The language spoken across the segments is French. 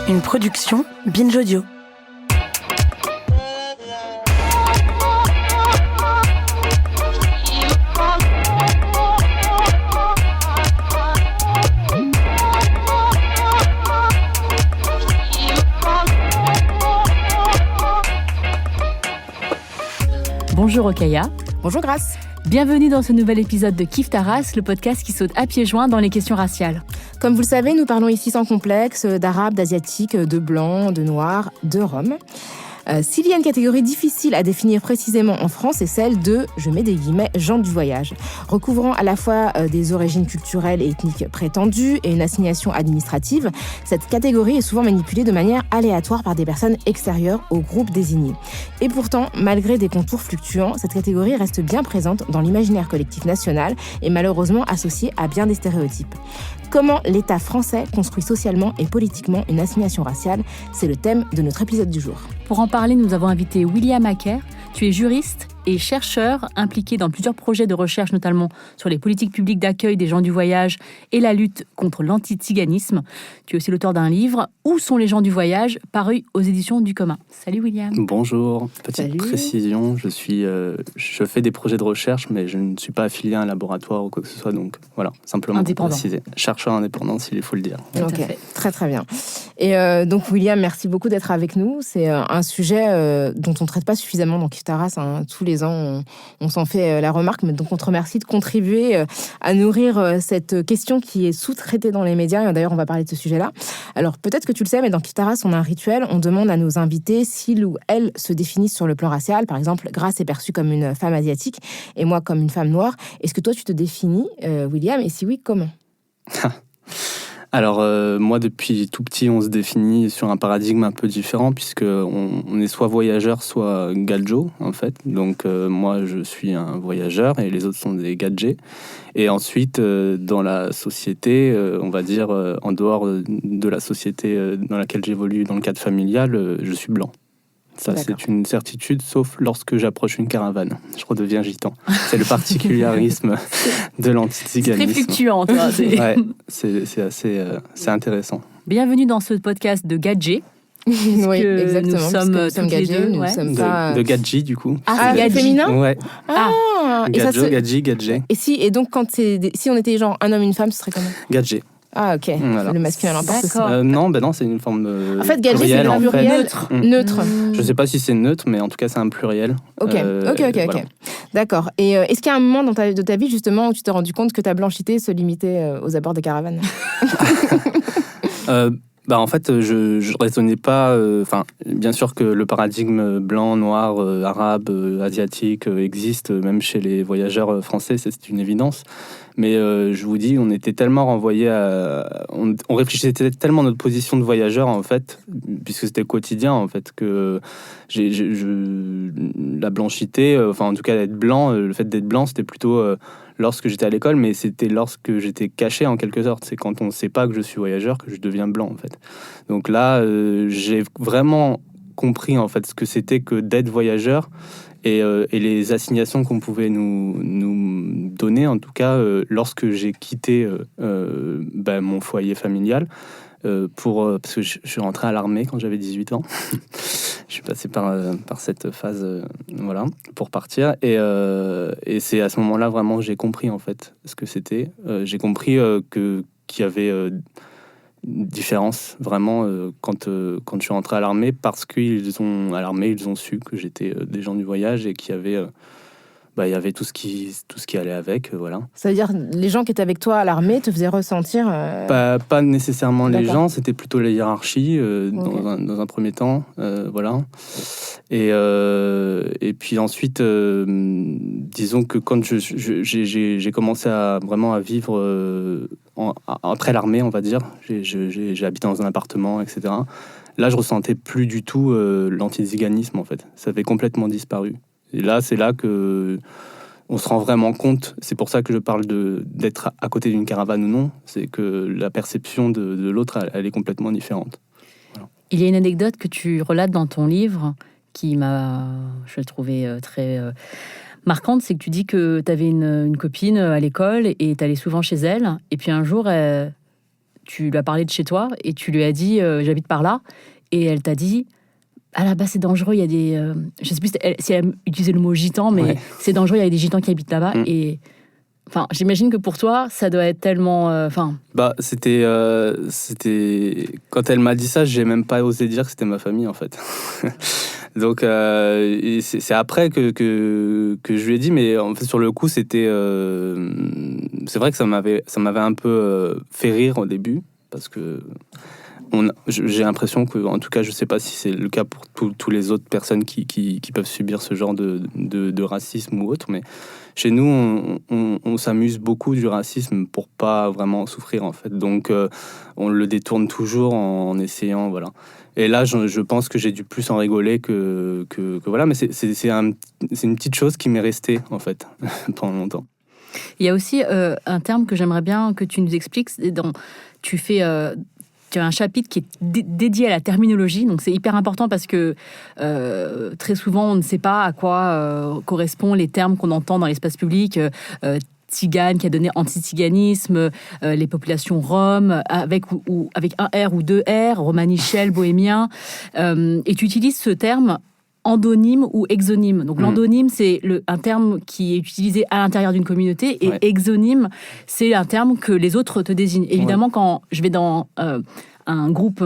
Une production Binge Audio. Bonjour Okaya. Bonjour Grace. Bienvenue dans ce nouvel épisode de Kiffe ta race, le podcast qui saute à pieds joints dans les questions raciales. Comme vous le savez, nous parlons ici sans complexe d'arabes, d'asiatiques, de blancs, de noirs, de roms. S'il y a une catégorie difficile à définir précisément en France, c'est celle de, je mets des guillemets, gens du voyage, recouvrant à la fois des origines culturelles et ethniques prétendues et une assignation administrative. Cette catégorie est souvent manipulée de manière aléatoire par des personnes extérieures au groupe désigné. Et pourtant, malgré des contours fluctuants, cette catégorie reste bien présente dans l'imaginaire collectif national et malheureusement associée à bien des stéréotypes. Comment l'État français construit socialement et politiquement une assignation raciale ? C'est le thème de notre épisode du jour. Pour en parler, nous avons invité William Aker. Tu es juriste et chercheur impliqué dans plusieurs projets de recherche, notamment sur les politiques publiques d'accueil des gens du voyage et la lutte contre l'antiziganisme. Tu es aussi l'auteur d'un livre, Où sont les gens du voyage, paru aux éditions du Commun. Salut William. Bonjour, petite précision, je fais des projets de recherche, mais je ne suis pas affilié à un laboratoire ou quoi que ce soit, donc voilà, simplement indépendant. Pour préciser. Chercheur indépendant, s'il faut le dire. Ok, très très bien. Et donc William, merci beaucoup d'être avec nous. C'est un sujet dont on ne traite pas suffisamment dans Kiffe ta race, hein. Tous les ans, on s'en fait la remarque, mais donc on te remercie de contribuer à nourrir cette question qui est sous-traitée dans les médias. Et d'ailleurs, on va parler de ce sujet-là. Alors peut-être que tu le sais, mais dans Kiffe ta race, on a un rituel. On demande à nos invités s'ils ou elles se définissent sur le plan racial. Par exemple, Grace est perçue comme une femme asiatique et moi comme une femme noire. Est-ce que toi, tu te définis, William ? Et si oui, comment ? Alors, moi, depuis tout petit, on se définit sur un paradigme un peu différent, puisqu'on est soit voyageur, soit gadjo, en fait. Donc, moi, je suis un voyageur et les autres sont des gadjés. Et ensuite, dans la société, on va dire, en dehors de la société dans laquelle j'évolue, dans le cadre familial, je suis blanc. Ça, d'accord. C'est une certitude, sauf lorsque j'approche une caravane. Je redeviens gitan. C'est le particularisme de l'antiziganisme. C'est très fluctuant, toi. Ouais, c'est assez c'est intéressant. Bienvenue dans ce podcast de Gadget. Oui, exactement. Nous sommes gadgets, nous sommes pas... De gadji, du coup. Ah, c'est féminin ? Ouais. Gadjo, gadji, gadget. Et donc, si on était genre un homme, une femme, ce serait comment ? Gadget. Ah, ok. Voilà. Le masculin l'emporte aussi. Non, c'est une forme de. En fait, gadget, c'est un pluriel neutre. Je ne sais pas si c'est neutre, mais en tout cas, c'est un pluriel. Ok. Voilà. D'accord. Et est-ce qu'il y a un moment de ta vie, justement, où tu t'es rendu compte que ta blanchité se limitait aux abords des caravanes ? En fait, je raisonnais pas. Bien sûr que le paradigme blanc, noir, arabe, asiatique existe, même chez les voyageurs français, c'est une évidence. Mais je vous dis, on était tellement renvoyés à... On réfléchissait tellement à notre position de voyageur, en fait, puisque c'était quotidien, en fait, que la blanchité, en tout cas d'être blanc, le fait d'être blanc, c'était plutôt lorsque j'étais à l'école, mais c'était lorsque j'étais caché, en quelque sorte. C'est quand on ne sait pas que je suis voyageur que je deviens blanc, en fait. Donc là, j'ai vraiment compris, en fait, ce que c'était que d'être voyageur, et les assignations qu'on pouvait nous donner, en tout cas, lorsque j'ai quitté mon foyer familial, parce que je suis rentré à l'armée quand j'avais 18 ans. Je suis passé par cette phase, pour partir. Et c'est à ce moment-là, vraiment, que j'ai compris, en fait, ce que c'était. J'ai compris qu'il y avait... différence vraiment quand je suis rentré à l'armée, parce qu'ils ont su que j'étais des gens du voyage et qu'il y avait il y avait tout ce qui allait avec, voilà. C'est-à-dire les gens qui étaient avec toi à l'armée te faisaient ressentir pas nécessairement les D'accord. gens, c'était plutôt la hiérarchie dans un premier temps, voilà. Et puis ensuite, disons que quand j'ai commencé à vraiment à vivre après l'armée, on va dire, j'ai habité dans un appartement, etc. Là, je ressentais plus du tout l'antiziganisme, en fait. Ça avait complètement disparu. Et là, c'est là que on se rend vraiment compte. C'est pour ça que je parle d'être à côté d'une caravane ou non. C'est que la perception de l'autre, elle est complètement différente. Voilà. Il y a une anecdote que tu relates dans ton livre qui m'a, je l'ai trouvée très marquante. C'est que tu dis que tu avais une copine à l'école et tu allais souvent chez elle. Et puis un jour, tu lui as parlé de chez toi et tu lui as dit j'habite par là, et elle t'a dit ah là-bas c'est dangereux, il y a des je sais plus si elle utilisait le mot gitan, mais c'est dangereux, il y a des gitans qui habitent là-bas. Et enfin, j'imagine que pour toi ça doit être tellement c'était quand elle m'a dit ça, j'ai même pas osé dire que c'était ma famille en fait. Donc c'est après que je lui ai dit, mais en fait sur le coup c'était c'est vrai que ça m'avait un peu fait rire au début, parce que j'ai l'impression que, en tout cas, je sais pas si c'est le cas pour tous les autres personnes qui peuvent subir ce genre de racisme ou autre, mais chez nous, on s'amuse beaucoup du racisme pour pas vraiment souffrir, en fait. Donc, on le détourne toujours en essayant, voilà. Et là, je pense que j'ai dû plus en rigoler que voilà, mais c'est une petite chose qui m'est restée, en fait, pendant longtemps. Il y a aussi un terme que j'aimerais bien que tu nous expliques. Tu as un chapitre qui est dédié à la terminologie, donc c'est hyper important parce que très souvent on ne sait pas à quoi correspondent les termes qu'on entend dans l'espace public. Tzigane, qui a donné anti-tziganisme, les populations roms, avec un R ou deux R, romanichel, bohémien. Et tu utilises ce terme endonyme ou exonyme. Donc l'endonyme, c'est un terme qui est utilisé à l'intérieur d'une communauté, et exonyme, c'est un terme que les autres te désignent. Évidemment, quand je vais dans un groupe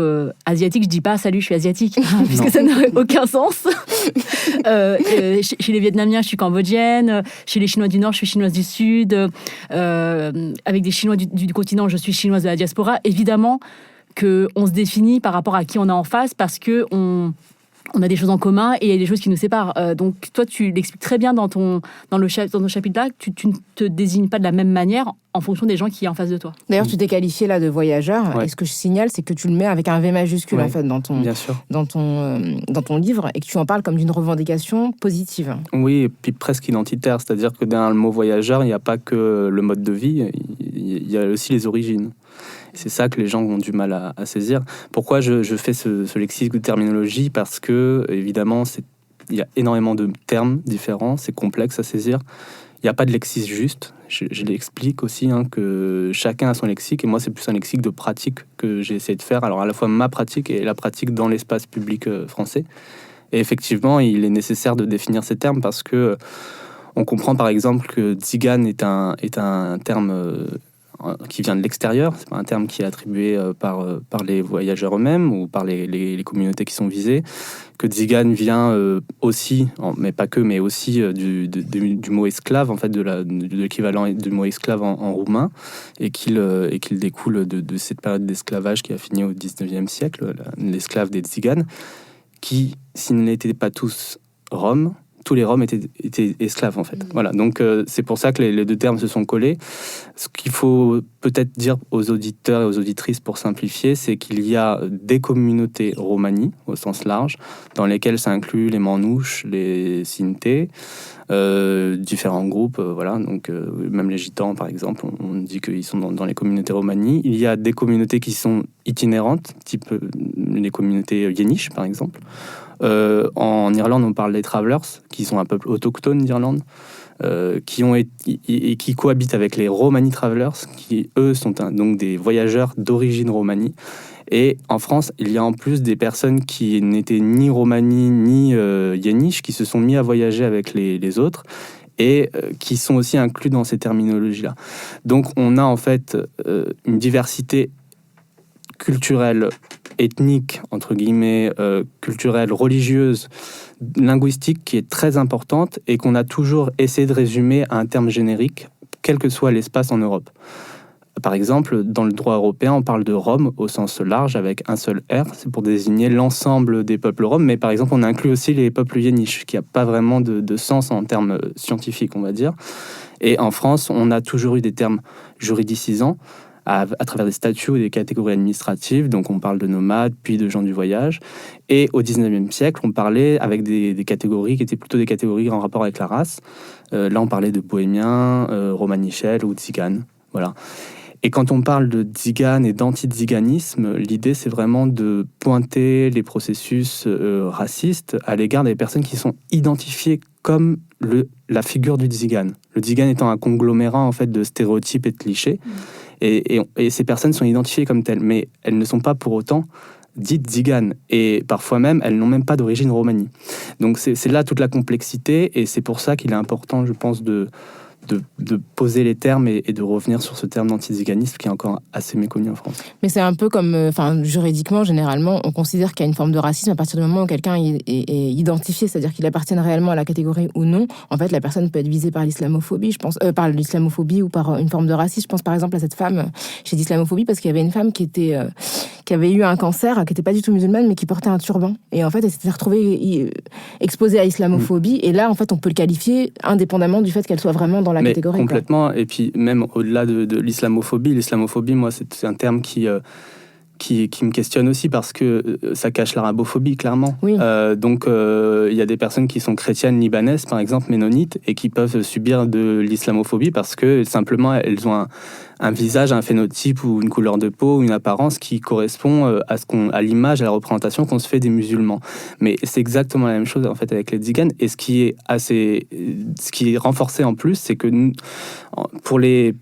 asiatique, je dis pas « Salut, je suis asiatique », puisque ça n'aurait aucun sens. Chez les Vietnamiens, je suis cambodgienne. Chez les Chinois du Nord, je suis chinoise du Sud. Avec des Chinois du continent, je suis chinoise de la diaspora. Évidemment qu'on se définit par rapport à qui on a en face, parce qu'on a des choses en commun et il y a des choses qui nous séparent. Donc, toi, tu l'expliques très bien dans ton chapitre-là, tu ne te désignes pas de la même manière en fonction des gens qui sont en face de toi. D'ailleurs, tu t'es qualifié là de voyageur. Ouais. Et ce que je signale, c'est que tu le mets avec un V majuscule, en fait, dans ton livre, et que tu en parles comme d'une revendication positive. Oui, et puis presque identitaire. C'est-à-dire que derrière le mot voyageur, il n'y a pas que le mode de vie, il y a aussi les origines. C'est ça que les gens ont du mal à saisir. Pourquoi je fais ce lexique de terminologie ? Parce que, évidemment, il y a énormément de termes différents, c'est complexe à saisir. Il n'y a pas de lexique juste. Je l'explique aussi, que chacun a son lexique, et moi, c'est plus un lexique de pratique que j'ai essayé de faire. Alors, à la fois ma pratique et la pratique dans l'espace public français. Et effectivement, il est nécessaire de définir ces termes parce que on comprend, par exemple, que Tzigane est un terme qui vient de l'extérieur, c'est pas un terme qui est attribué par les voyageurs eux-mêmes ou par les communautés qui sont visées, que Tzigane vient aussi, mais pas que, mais aussi du mot esclave, en fait, de l'équivalent du mot esclave en roumain, et qu'il découle de cette période d'esclavage qui a fini au 19e siècle, l'esclave des Tziganes, qui, s'ils n'étaient pas tous roms, tous les Roms étaient esclaves, en fait. Voilà, donc c'est pour ça que les deux termes se sont collés. Ce qu'il faut peut-être dire aux auditeurs et aux auditrices, pour simplifier, c'est qu'il y a des communautés romanies, au sens large, dans lesquelles ça inclut les Manouches, les Sintés, différents groupes, voilà, donc même les Gitans, par exemple, on dit qu'ils sont dans les communautés romanies. Il y a des communautés qui sont itinérantes, type les communautés Yéniche, par exemple. En Irlande, on parle des Travellers, qui sont un peuple autochtone d'Irlande, qui cohabitent avec les Romani Travellers, qui eux sont donc des voyageurs d'origine romanie. Et en France, il y a en plus des personnes qui n'étaient ni romani ni yéniche, qui se sont mis à voyager avec les autres, et qui sont aussi inclus dans ces terminologies-là. Donc on a en fait une diversité culturelle, ethnique, entre guillemets, culturelle, religieuse, linguistique, qui est très importante et qu'on a toujours essayé de résumer à un terme générique, quel que soit l'espace en Europe. Par exemple, dans le droit européen, on parle de Roms au sens large avec un seul R, c'est pour désigner l'ensemble des peuples roms, mais par exemple, on inclut aussi les peuples yéniches, qui n'a pas vraiment de sens en termes scientifiques, on va dire. Et en France, on a toujours eu des termes juridicisants, à travers des statuts ou des catégories administratives, donc on parle de nomades, puis de gens du voyage. Et au 19e siècle, on parlait avec des catégories qui étaient plutôt des catégories en rapport avec la race. Là, on parlait de bohémiens, romanichel ou tzigane. Voilà. Et quand on parle de tzigane et d'anti-tziganisme, l'idée, c'est vraiment de pointer les processus racistes à l'égard des personnes qui sont identifiées comme la figure du tzigane. Le tzigane étant un conglomérat, en fait, de stéréotypes et de clichés. Et ces personnes sont identifiées comme telles, mais elles ne sont pas pour autant dites tziganes. Et parfois même, elles n'ont même pas d'origine romanie. Donc c'est là toute la complexité, et c'est pour ça qu'il est important, je pense, de poser les termes et de revenir sur ce terme d'antiziganisme qui est encore assez méconnu en France. Mais c'est un peu comme, juridiquement, généralement, on considère qu'il y a une forme de racisme à partir du moment où quelqu'un est identifié, c'est-à-dire qu'il appartient réellement à la catégorie ou non. En fait, la personne peut être visée par l'islamophobie, je pense, par l'islamophobie ou par une forme de racisme. Je pense par exemple à cette femme chez l'islamophobie parce qu'il y avait une femme qui avait eu un cancer, qui n'était pas du tout musulmane, mais qui portait un turban. Et en fait, elle s'était retrouvée exposée à l'islamophobie. Et là, en fait, on peut le qualifier indépendamment du fait qu'elle soit vraiment dans la catégorie. Complètement. Et puis, même au-delà de l'islamophobie, moi, c'est un terme qui me questionne aussi parce que ça cache l'arabophobie, clairement. Oui. Donc, il y a des personnes qui sont chrétiennes libanaises, par exemple, ménonites, et qui peuvent subir de l'islamophobie parce que, simplement, elles ont un visage, un phénotype ou une couleur de peau, une apparence qui correspond à l'image, à la représentation qu'on se fait des musulmans. Mais c'est exactement la même chose en fait avec les tziganes. Et ce qui est renforcé en plus, c'est que pour les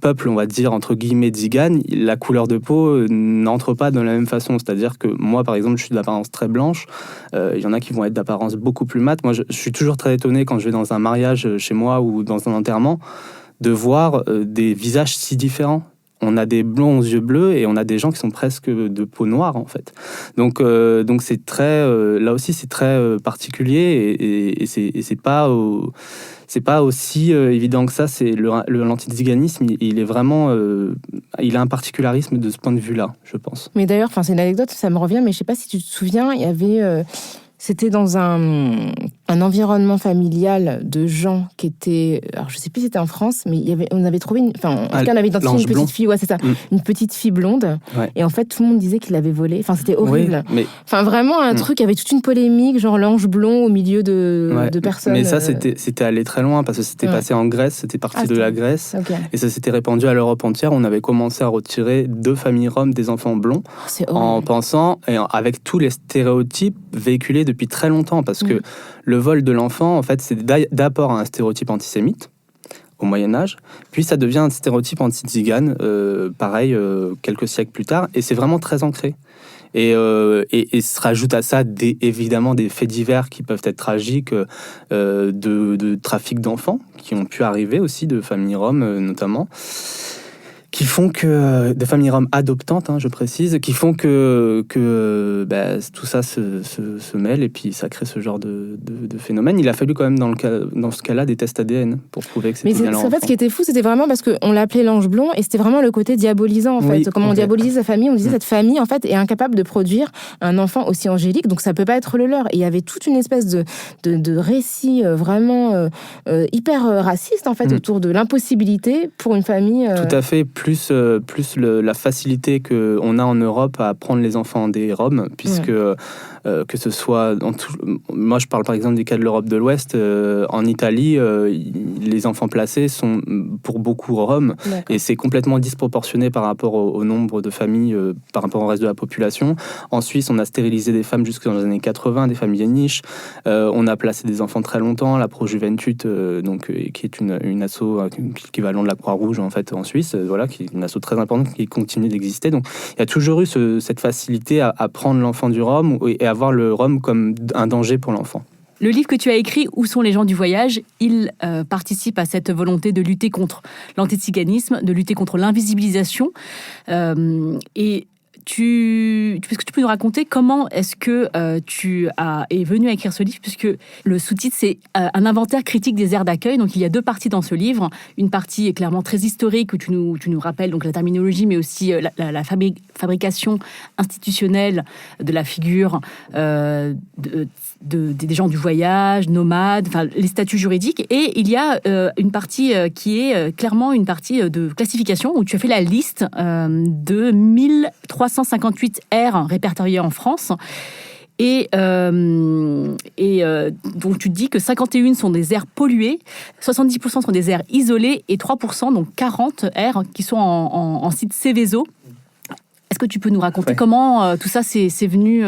peuples, on va dire, entre guillemets, tziganes, la couleur de peau n'entre pas de la même façon. C'est-à-dire que moi, par exemple, je suis d'apparence très blanche. Il y en a qui vont être d'apparence beaucoup plus mate. Moi, je suis toujours très étonné quand je vais dans un mariage chez moi ou dans un enterrement de voir des visages si différents. On a des blonds aux yeux bleus et on a des gens qui sont presque de peau noire, en fait. Donc c'est très... là aussi, c'est très particulier et c'est pas... c'est pas aussi évident que ça. C'est l'antiziganisme, il est vraiment, il a un particularisme de ce point de vue-là, je pense. Mais d'ailleurs, c'est une anecdote, ça me revient, mais je sais pas si tu te souviens, il y avait, c'était dans un environnement familial de gens qui étaient, alors je sais plus si c'était en France, mais on avait trouvé, en tout cas on avait identifié une petite fille, ouais c'est ça, une petite fille blonde, ouais. Et en fait tout le monde disait qu'il l'avait volée, c'était horrible. Oui, mais... vraiment un truc, il y avait toute une polémique, genre l'ange blond au milieu de personnes. Mais ça c'était allé très loin parce que c'était passé en Grèce, c'était parti de la Grèce, okay. Et ça s'était répandu à l'Europe entière. On avait commencé à retirer 2 familles roms des enfants blonds, en pensant, et avec tous les stéréotypes véhiculés depuis très longtemps, parce que le vol de l'enfant, en fait, c'est d'abord un stéréotype antisémite au Moyen-Âge, puis ça devient un stéréotype anti-tzigane, pareil, quelques siècles plus tard, et c'est vraiment très ancré. Et se rajoute à ça évidemment des faits divers qui peuvent être tragiques, de trafic d'enfants, qui ont pu arriver aussi, de familles roms notamment, qui font que, des familles roms adoptantes, je précise, qui font que tout ça se mêle et puis ça crée ce genre de phénomène. Il a fallu quand même dans ce cas-là des tests ADN pour prouver que c'était bien l'enfant. Mais en fait, ce qui était fou, c'était vraiment parce qu'on l'appelait l'ange blond et c'était vraiment le côté diabolisant en fait. Oui, Comment on diabolisait sa famille, on disait cette famille en fait est incapable de produire un enfant aussi angélique, donc ça peut pas être le leur. Et il y avait toute une espèce de récit vraiment hyper raciste en fait autour de l'impossibilité pour une famille. Tout à fait. Plus la facilité qu'on a en Europe à prendre les enfants des Roms, puisque que ce soit... moi, je parle par exemple du cas de l'Europe de l'Ouest. En Italie, les enfants placés sont pour beaucoup Roms, et c'est complètement disproportionné par rapport au nombre de familles, par rapport au reste de la population. En Suisse, on a stérilisé des femmes jusque dans les années 80, des familles Yeniche. On a placé des enfants très longtemps, la Pro Juventud, qui est une asso équivalent de la Croix-Rouge en fait en Suisse, qui est une asso très importante qui continue d'exister. Donc il y a toujours eu cette facilité à prendre l'enfant du Rom et à voir le Rom comme un danger pour l'enfant. Le livre que tu as écrit, Où sont les gens du voyage, il participe à cette volonté de lutter contre l'antiziganisme, de lutter contre l'invisibilisation. Et est-ce que tu peux nous raconter comment est-ce que tu es venu à écrire ce livre, puisque le sous-titre c'est un inventaire critique des aires d'accueil. Donc il y a 2 parties dans ce livre. Une partie est clairement très historique où tu nous rappelles donc la terminologie, mais aussi la fabrication institutionnelle de la figure des gens du voyage, nomades, les statuts juridiques. Et il y a une partie qui est clairement une partie de classification où tu as fait la liste de 1358 aires répertoriées en France. Et donc tu dis que 51 sont des aires polluées, 70% sont des aires isolées et 3%, donc 40 aires qui sont en site Céveso. Est-ce que tu peux nous raconter comment tout ça c'est venu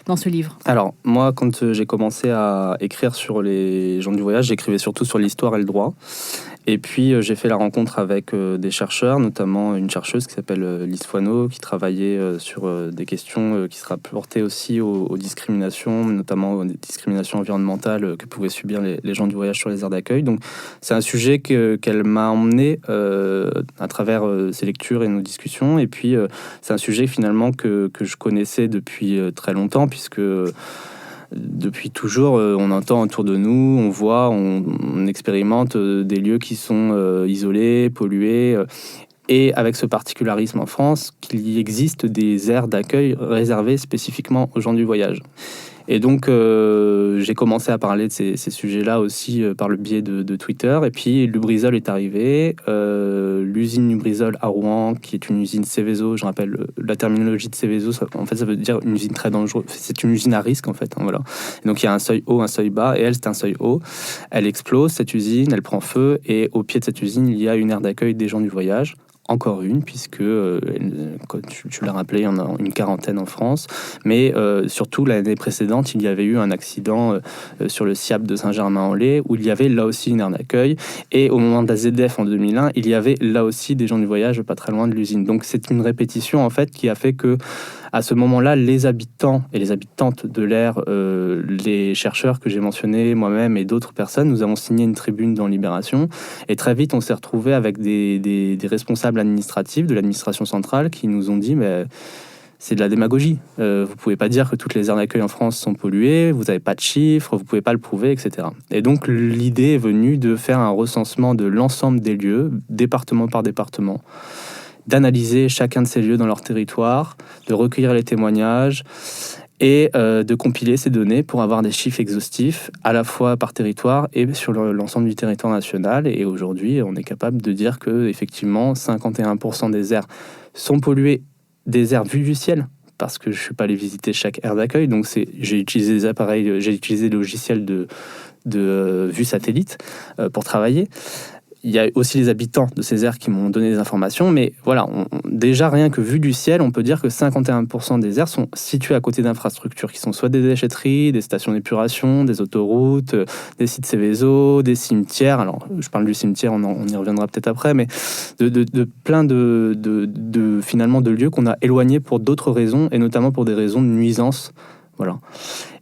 dans ce livre ? Alors, moi, quand j'ai commencé à écrire sur les gens du voyage, j'écrivais surtout sur l'histoire et le droit. Et puis j'ai fait la rencontre avec des chercheurs, notamment une chercheuse qui s'appelle Lise Foineau, qui travaillait sur des questions qui se rapportaient aussi aux discriminations, notamment aux discriminations environnementales que pouvaient subir les gens du voyage sur les aires d'accueil. Donc c'est un sujet qu'elle m'a emmené à travers ses lectures et nos discussions. Et puis c'est un sujet finalement que je connaissais depuis très longtemps, puisque depuis toujours, on entend autour de nous, on voit, on expérimente des lieux qui sont isolés, pollués, et avec ce particularisme en France qu'il y existe des aires d'accueil réservées spécifiquement aux gens du voyage. Et donc, j'ai commencé à parler de ces sujets-là aussi par le biais de Twitter. Et puis, Lubrizol est arrivé. L'usine Lubrizol à Rouen, qui est une usine Seveso, je rappelle la terminologie de Seveso, en fait, ça veut dire une usine très dangereuse. C'est une usine à risque, en fait. Hein, voilà. Et donc, il y a un seuil haut, un seuil bas. Et elle, c'est un seuil haut. Elle explose, cette usine, elle prend feu. Et au pied de cette usine, il y a une aire d'accueil des gens du voyage. Encore une, puisque, comme tu l'as rappelé, il y en a une quarantaine en France. Mais surtout, l'année précédente, il y avait eu un accident sur le SIAP de Saint-Germain-en-Laye, où il y avait là aussi une aire d'accueil. Et au moment de la ZDF en 2001, il y avait là aussi des gens du voyage pas très loin de l'usine. Donc c'est une répétition, en fait, qui a fait que, à ce moment-là, les habitants et les habitantes de l'aire, les chercheurs que j'ai mentionnés, moi-même et d'autres personnes, nous avons signé une tribune dans Libération. Et très vite, on s'est retrouvés avec des responsables administratifs de l'administration centrale qui nous ont dit « mais c'est de la démagogie. Vous pouvez pas dire que toutes les aires d'accueil en France sont polluées, vous n'avez pas de chiffres, vous pouvez pas le prouver, etc. » Et donc, l'idée est venue de faire un recensement de l'ensemble des lieux, département par département, d'analyser chacun de ces lieux dans leur territoire, de recueillir les témoignages et de compiler ces données pour avoir des chiffres exhaustifs à la fois par territoire et sur l'ensemble du territoire national. Et aujourd'hui, on est capable de dire que effectivement, 51% des aires sont polluées, des aires vues du ciel, parce que je ne suis pas allé visiter chaque aire d'accueil. Donc j'ai utilisé des appareils, j'ai utilisé le logiciel de vue satellite pour travailler. Il y a aussi les habitants de ces aires qui m'ont donné des informations, mais voilà, déjà rien que vu du ciel, on peut dire que 51% des aires sont situées à côté d'infrastructures qui sont soit des déchetteries, des stations d'épuration, des autoroutes, des sites Seveso, des cimetières. Alors, je parle du cimetière, on y reviendra peut-être après, mais de plein de finalement de lieux qu'on a éloignés pour d'autres raisons, et notamment pour des raisons de nuisance. Voilà.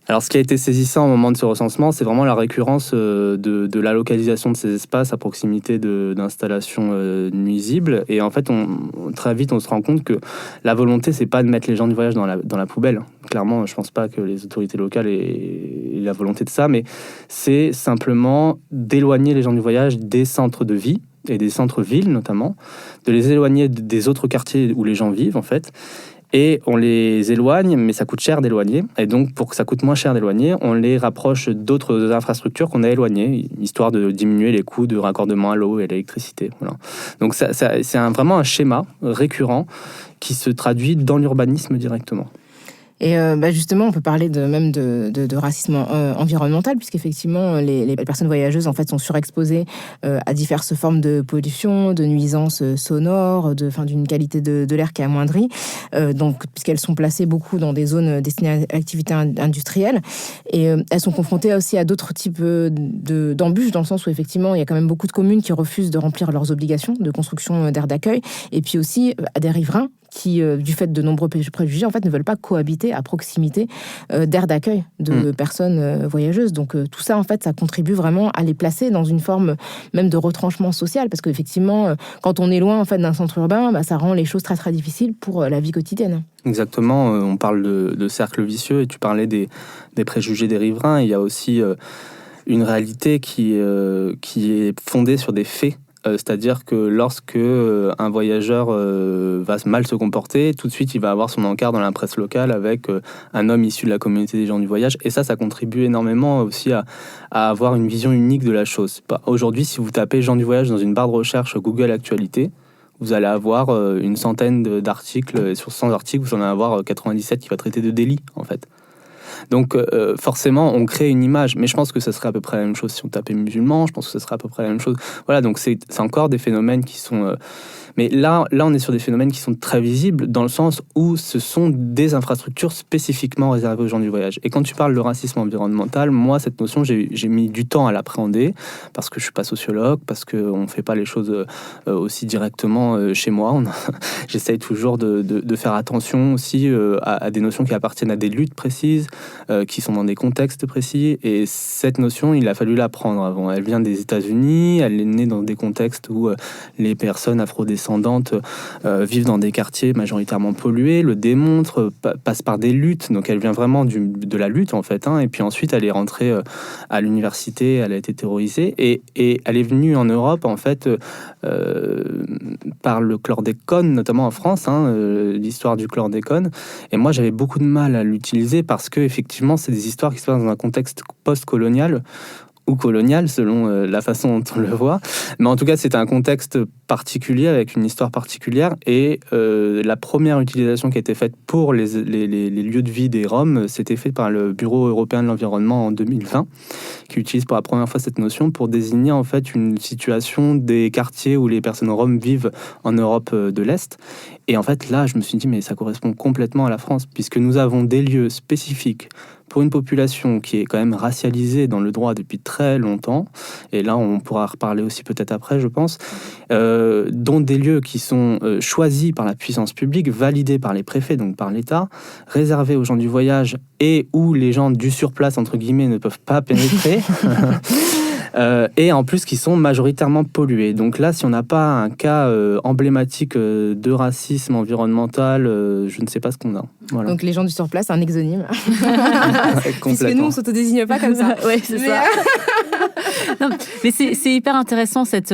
Alors, ce qui a été saisissant au moment de ce recensement, c'est vraiment la récurrence de la localisation de ces espaces à proximité d'installations nuisibles. Et en fait, très vite, on se rend compte que la volonté, c'est pas de mettre les gens du voyage dans la poubelle. Clairement, je pense pas que les autorités locales aient la volonté de ça, mais c'est simplement d'éloigner les gens du voyage des centres de vie et des centres-villes notamment, de les éloigner des autres quartiers où les gens vivent, en fait. Et on les éloigne, mais ça coûte cher d'éloigner. Et donc, pour que ça coûte moins cher d'éloigner, on les rapproche d'autres infrastructures qu'on a éloignées, histoire de diminuer les coûts de raccordement à l'eau et à l'électricité. Voilà. Donc, c'est vraiment un schéma récurrent qui se traduit dans l'urbanisme directement. Et justement, on peut parler même de racisme environnemental, puisqu'effectivement, les personnes voyageuses en fait, sont surexposées à diverses formes de pollution, de nuisances sonores, d'une qualité de l'air qui est amoindrie, donc, puisqu'elles sont placées beaucoup dans des zones destinées à l'activité industrielle. Et elles sont confrontées aussi à d'autres types d'embûches, dans le sens où effectivement, il y a quand même beaucoup de communes qui refusent de remplir leurs obligations de construction d'aires d'accueil, et puis aussi à des riverains qui, du fait de nombreux préjugés, en fait, ne veulent pas cohabiter à proximité d'aires d'accueil de personnes voyageuses. Donc tout ça, en fait, ça contribue vraiment à les placer dans une forme même de retranchement social, parce qu'effectivement, quand on est loin en fait, d'un centre urbain, ça rend les choses très très difficiles pour la vie quotidienne. Exactement, on parle de cercle vicieux, et tu parlais des préjugés des riverains. Il y a aussi une réalité qui est fondée sur des faits. C'est-à-dire que lorsque un voyageur va mal se comporter, tout de suite il va avoir son encart dans la presse locale avec un homme issu de la communauté des gens du voyage, et ça contribue énormément aussi à avoir une vision unique de la chose. Aujourd'hui, si vous tapez gens du voyage dans une barre de recherche Google Actualité, vous allez avoir une centaine d'articles, et sur 100 articles, vous en allez avoir 97 qui va traiter de délit, en fait. Donc forcément, on crée une image, mais je pense que ça serait à peu près la même chose si on tapait musulman, je pense que ça serait à peu près la même chose. Voilà, donc c'est encore des phénomènes qui sont Mais là, on est sur des phénomènes qui sont très visibles dans le sens où ce sont des infrastructures spécifiquement réservées aux gens du voyage. Et quand tu parles de racisme environnemental, moi, cette notion, j'ai mis du temps à l'appréhender parce que je suis pas sociologue, parce qu'on ne fait pas les choses aussi directement chez moi. J'essaye toujours de faire attention aussi à des notions qui appartiennent à des luttes précises, qui sont dans des contextes précis. Et cette notion, il a fallu l'apprendre avant. Elle vient des États-Unis, elle est née dans des contextes où les personnes afrodescendantes vivent dans des quartiers majoritairement pollués, le démontrent, passent par des luttes. Donc elle vient vraiment de la lutte, en fait. Et puis ensuite, elle est rentrée à l'université, elle a été théorisée. Et elle est venue en Europe, en fait, par le chlordécone, notamment en France, l'histoire du chlordécone. Et moi, j'avais beaucoup de mal à l'utiliser parce que, effectivement, c'est des histoires qui se passent dans un contexte post-colonial ou colonial, selon la façon dont on le voit. Mais en tout cas, c'est un contexte particulier, avec une histoire particulière. Et la première utilisation qui a été faite pour les lieux de vie des Roms, c'était fait par le Bureau européen de l'environnement en 2020, qui utilise pour la première fois cette notion pour désigner en fait une situation des quartiers où les personnes roms vivent en Europe de l'Est. Et en fait, là, je me suis dit, mais ça correspond complètement à la France, puisque nous avons des lieux spécifiques pour une population qui est quand même racialisée dans le droit depuis très longtemps, et là on pourra reparler aussi peut-être après, je pense, dont des lieux qui sont choisis par la puissance publique, validés par les préfets, donc par l'État, réservés aux gens du voyage et où les gens du surplace, entre guillemets, ne peuvent pas pénétrer. Et en plus qui sont majoritairement pollués. Donc là, si on n'a pas un cas emblématique de racisme environnemental, je ne sais pas ce qu'on a. Voilà. Donc les gens du surplace, un exonyme. Puisque nous, on Complètement. ne s'autodésigne pas comme ça. Ouais, c'est ça. Non, mais c'est hyper intéressant, c'est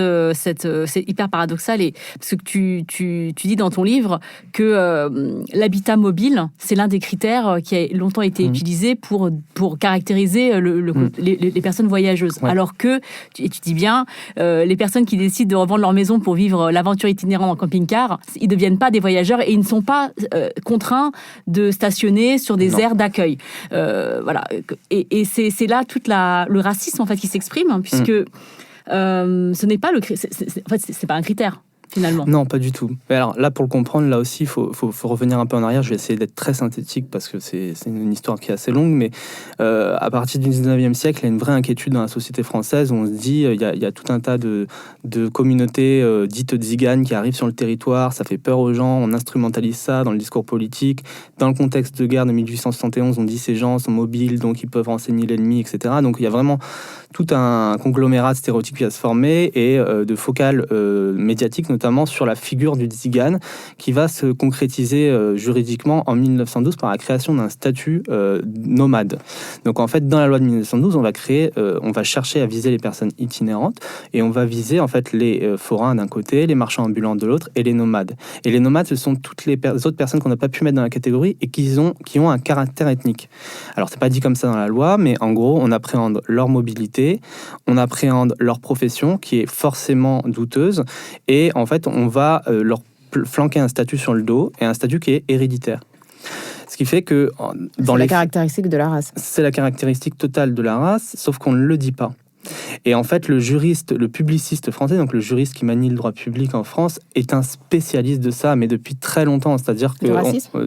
hyper paradoxal, et parce que tu dis dans ton livre que l'habitat mobile, c'est l'un des critères qui a longtemps été utilisé pour caractériser les personnes voyageuses. Ouais. Alors que, et tu dis bien, les personnes qui décident de revendre leur maison pour vivre l'aventure itinérante en camping-car, ils ne deviennent pas des voyageurs et ils ne sont pas contraints de stationner sur des aires d'accueil. Voilà. Et c'est là tout le racisme en fait qui s'exprime, hein, puisque ce n'est pas en fait, c'est pas un critère. Finalement. Non, pas du tout. Mais alors là, pour le comprendre, là aussi, il faut revenir un peu en arrière. Je vais essayer d'être très synthétique parce que c'est une histoire qui est assez longue, mais à partir du 19e siècle, il y a une vraie inquiétude dans la société française où on se dit, il y a tout un tas de communautés dites tziganes qui arrivent sur le territoire, ça fait peur aux gens, on instrumentalise ça dans le discours politique. Dans le contexte de guerre de 1871, on dit ces gens sont mobiles, donc ils peuvent renseigner l'ennemi, etc. Donc il y a vraiment tout un conglomérat de stéréotypes qui va se former et de focales médiatiques, notamment sur la figure du tzigane, qui va se concrétiser juridiquement en 1912 par la création d'un statut nomade. Donc en fait, dans la loi de 1912, on va chercher à viser les personnes itinérantes et on va viser en fait les forains d'un côté, les marchands ambulants de l'autre et les nomades. Et les nomades, ce sont toutes les autres personnes qu'on n'a pas pu mettre dans la catégorie et qui ont un caractère ethnique. Alors c'est pas dit comme ça dans la loi, mais en gros, on appréhende leur mobilité, on appréhende leur profession qui est forcément douteuse et en fait on va leur flanquer un statut sur le dos et un statut qui est héréditaire. Ce qui fait que c'est la caractéristique de la race. C'est la caractéristique totale de la race, sauf qu'on ne le dit pas. Et en fait, le juriste, le publiciste français, donc le juriste qui manie le droit public en France, est un spécialiste de ça, mais depuis très longtemps. C'est-à-dire que... Du racisme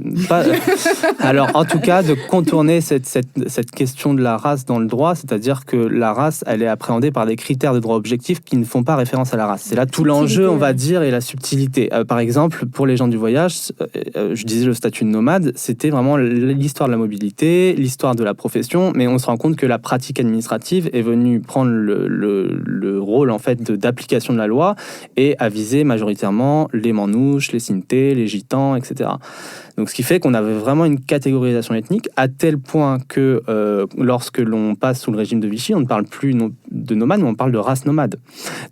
alors, en tout cas, de contourner cette question de la race dans le droit, c'est-à-dire que la race, elle est appréhendée par des critères de droit objectif qui ne font pas référence à la race. C'est là tout l'enjeu, on va dire, et la subtilité. Par exemple, pour les gens du voyage, je disais le statut de nomade, c'était vraiment l'histoire de la mobilité, l'histoire de la profession, mais on se rend compte que la pratique administrative est venue prendre le rôle en fait d'application de la loi et à viser majoritairement les manouches, les sintés, les gitans, etc. Donc ce qui fait qu'on avait vraiment une catégorisation ethnique à tel point que lorsque l'on passe sous le régime de Vichy, on ne parle plus de nomade, mais on parle de race nomade.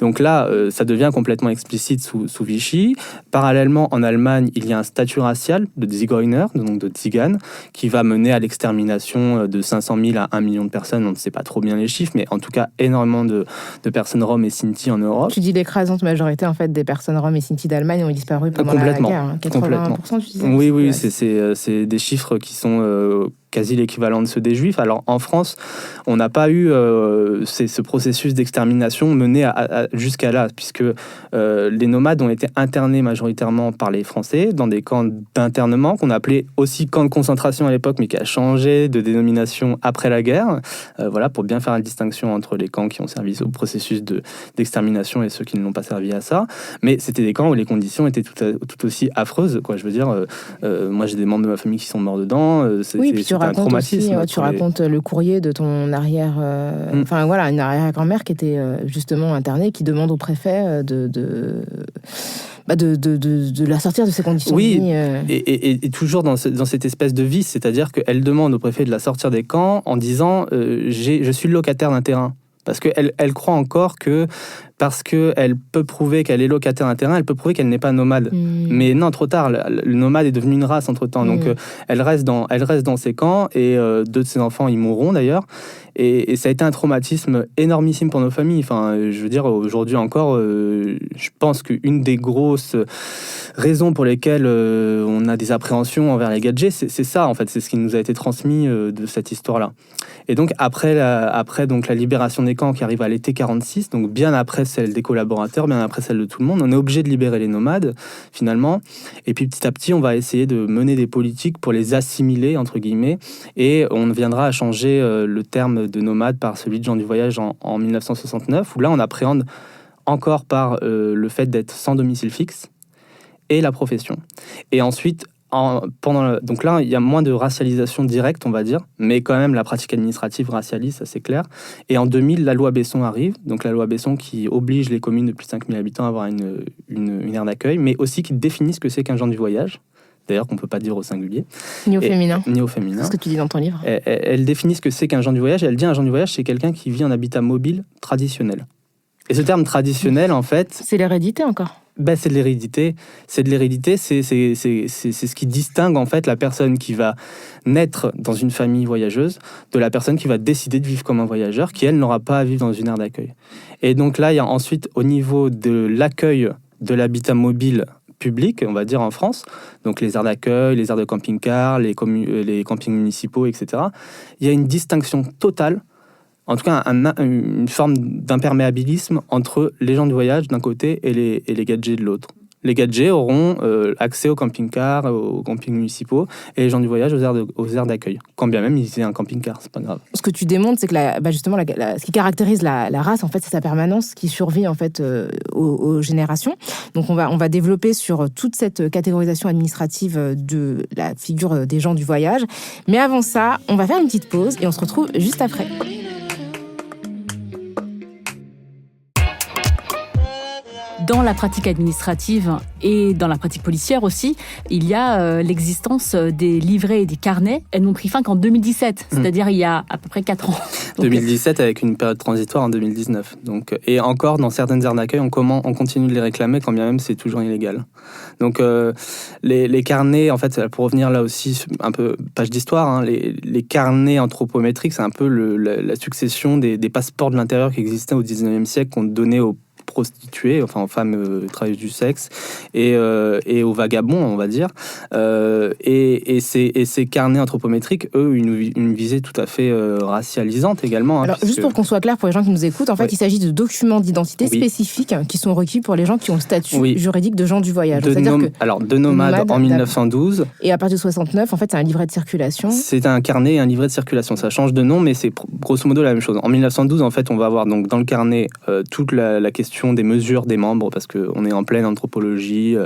Donc là, ça devient complètement explicite sous Vichy. Parallèlement, en Allemagne, il y a un statut racial de Zigeuner, donc de Tziganes, qui va mener à l'extermination de 500 000 à 1 million de personnes. On ne sait pas trop bien les chiffres, mais en tout cas, énormément de personnes roms et sinti en Europe. Tu dis l'écrasante majorité en fait, des personnes roms et sinti d'Allemagne ont disparu pendant la guerre. 80%, tu disais. Oui, c'est des chiffres qui sont quasi l'équivalent de ceux des Juifs. Alors en France, on n'a pas eu ce processus d'extermination mené jusqu'à là, puisque les nomades ont été internés majoritairement par les Français dans des camps d'internement qu'on appelait aussi camps de concentration à l'époque, mais qui a changé de dénomination après la guerre. Voilà, pour bien faire la distinction entre les camps qui ont servi au processus d'extermination et ceux qui ne l'ont pas servi à ça. Mais c'était des camps où les conditions étaient tout aussi affreuses, quoi. Je veux dire, moi j'ai des membres de ma famille qui sont morts dedans. Oui, puis tu racontes aussi, tu racontes le courrier de ton arrière, enfin voilà, une arrière-grand-mère qui était justement internée, qui demande au préfet de la sortir de ces conditions de vie. Et toujours dans cette espèce de vice, c'est-à-dire qu'elle demande au préfet de la sortir des camps en disant je suis le locataire d'un terrain. Parce qu'elle croit encore que parce qu'elle peut prouver qu'elle est locataire d'un terrain, elle peut prouver qu'elle n'est pas nomade. Mais non, trop tard, le nomade est devenu une race entre-temps. Donc elle reste dans ces camps et deux de ses enfants y mourront d'ailleurs. Et ça a été un traumatisme énormissime pour nos familles. Enfin, je veux dire, aujourd'hui encore, je pense qu'une des grosses raisons pour lesquelles on a des appréhensions envers les gadgets, c'est ça, en fait. C'est ce qui nous a été transmis de cette histoire-là. Et donc, après donc, la libération des camps qui arrive à l'été 46, donc bien après celle des collaborateurs, bien après celle de tout le monde, on est obligé de libérer les nomades, finalement. Et puis, petit à petit, on va essayer de mener des politiques pour les assimiler, entre guillemets, et on viendra à changer le terme de nomade par celui de gens du voyage en 1969, où là, on appréhende encore par le fait d'être sans domicile fixe et la profession. Et ensuite, donc là, il y a moins de racialisation directe, on va dire, mais quand même, la pratique administrative racialise, ça c'est clair. Et en 2000, la loi Besson arrive, donc la loi Besson qui oblige les communes de plus de 5000 habitants à avoir une aire d'accueil, mais aussi qui définit ce que c'est qu'un gens du voyage. D'ailleurs, qu'on ne peut pas dire au singulier. Ni au féminin. Ni au féminin. C'est ce que tu dis dans ton livre. Elle définit ce que c'est qu'un gens du voyage. Elle dit un gens du voyage, c'est quelqu'un qui vit en habitat mobile traditionnel. Et ce terme traditionnel, en fait... C'est l'hérédité encore. C'est de l'hérédité. C'est ce qui distingue, en fait, la personne qui va naître dans une famille voyageuse de la personne qui va décider de vivre comme un voyageur, qui, elle, n'aura pas à vivre dans une aire d'accueil. Et donc là, il y a ensuite, au niveau de l'accueil de l'habitat mobile public, on va dire en France, donc les aires d'accueil, les aires de camping-car, les campings municipaux, etc. Il y a une distinction totale, en tout cas une forme d'imperméabilisme entre les gens du voyage d'un côté et les gadgets de l'autre. Les gadgets auront accès aux camping-cars, aux campings municipaux, et les gens du voyage aux aires d'accueil. Quand bien même ils aient un camping-car, c'est pas grave. Ce que tu démontres, c'est que justement, ce qui caractérise la race, en fait, c'est sa permanence qui survit en fait aux générations. Donc on va développer sur toute cette catégorisation administrative de la figure des gens du voyage. Mais avant ça, on va faire une petite pause et on se retrouve juste après. Dans la pratique administrative et dans la pratique policière aussi, il y a l'existence des livrets et des carnets. Elles n'ont pris fin qu'en 2017, c'est-à-dire il y a à peu près 4 ans. Donc, 2017 avec une période transitoire en 2019. Donc, et encore, dans certaines aires d'accueil, on continue de les réclamer quand bien même c'est toujours illégal. Donc les carnets, en fait, pour revenir là aussi, un peu page d'histoire, hein, les carnets anthropométriques, c'est un peu la succession des passeports de l'intérieur qui existaient au 19e siècle, qu'on donnait aux prostituées, enfin aux femmes travailleuses du sexe et aux vagabonds, on va dire. Et ces carnets anthropométriques, eux, une visée tout à fait racialisante également. Alors, juste pour qu'on soit clair pour les gens qui nous écoutent, en fait, il s'agit de documents d'identité spécifiques qui sont requis pour les gens qui ont le statut juridique de gens du voyage. De nomades en 1912. Et à partir de 69, en fait, c'est un livret de circulation. C'est un carnet et un livret de circulation. Ça change de nom, mais c'est grosso modo la même chose. En 1912, en fait, on va avoir donc dans le carnet toute la question des mesures des membres, parce qu'on est en pleine anthropologie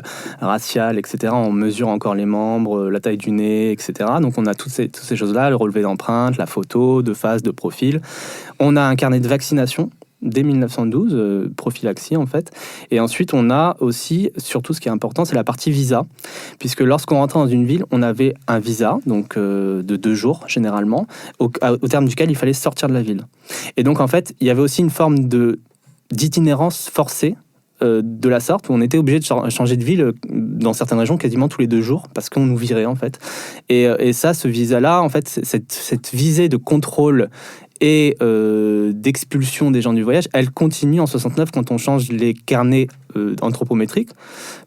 raciale, etc. On mesure encore les membres, la taille du nez, etc. Donc on a toutes ces choses-là, le relevé d'empreinte, la photo, de face, de profil. On a un carnet de vaccination dès 1912, prophylaxie en fait. Et ensuite, on a aussi, surtout ce qui est important, c'est la partie visa, puisque lorsqu'on rentrait dans une ville, on avait un visa, donc de 2 jours généralement, au terme duquel il fallait sortir de la ville. Et donc en fait, il y avait aussi une forme d'itinérance forcée de la sorte, où on était obligé de changer de ville dans certaines régions quasiment tous les 2 jours, parce qu'on nous virait en fait. Et ça, ce visa-là, en fait, cette visée de contrôle et d'expulsion des gens du voyage, elle continue en 69 quand on change les carnets anthropométriques,